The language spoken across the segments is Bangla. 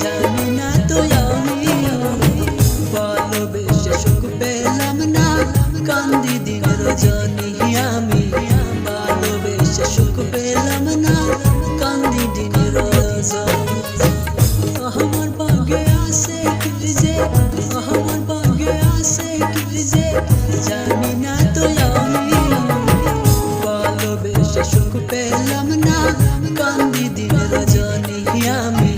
জানি না তো আমি ভালোবেসে সুখ পেলাম না, কান্দি দিন রজনী আমি ভালোবেসে সুখ পেলাম না, কান্দি দিন রজনী। আমার ভাগ্যে আছে কি যে, আমার ভাগ্যে আছে কি যে, জানি না তো আমি ভালোবেসে সুখ পেলাম না, কান্দি দিন রজনী আমি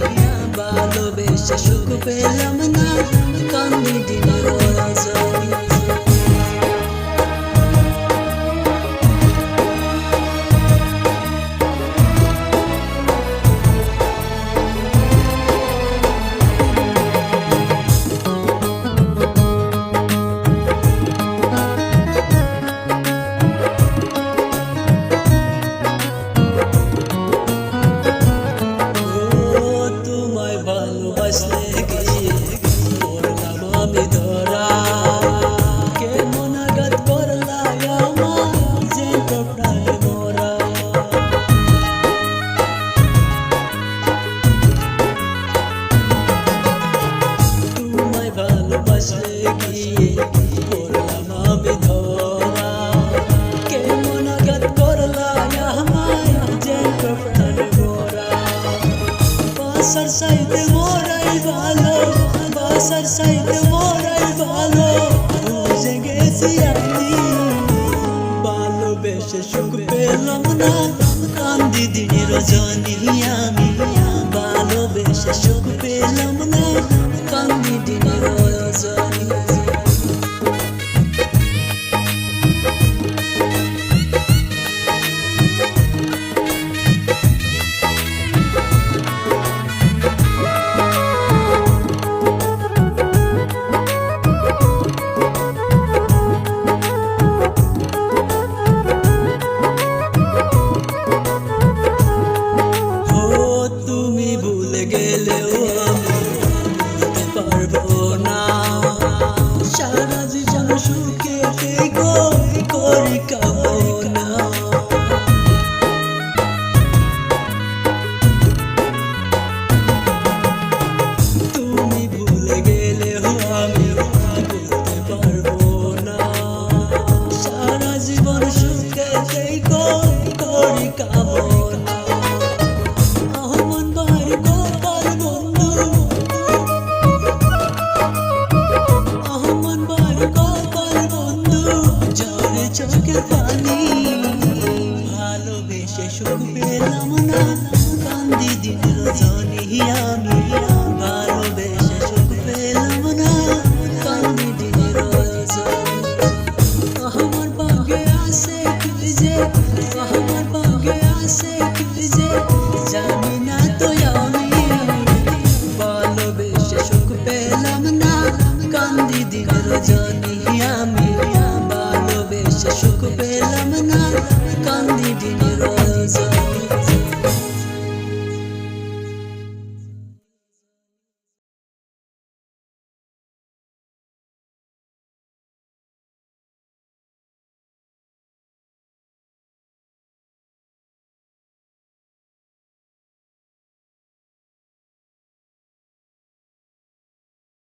ভালোবেসে সুখ পেলাম না, কান্দি দিন রজনী। ভালোবাসলে গিয়ে পড়লাম আমি ধরা, কেমন আঘাত করলা আমার যে প্রাণে মোরা। তোমায় ভালোবাসলে গিয়ে পড়লাম আমি ধরা, কেমন আঘাত করলা আমার যে প্রাণে মোরা। বাসার সাইতে মোরাই ভালো, বাসার সাইতে মোরাই ভালো, বুঝে গেছি আমি ভালোবেসে সুখ পেলাম না, কান্দি দিন রজনী আমি ভালোবেসে সুখ পেলাম না, কান্দি দিন রজনী। তুমি ভুলে গেলেও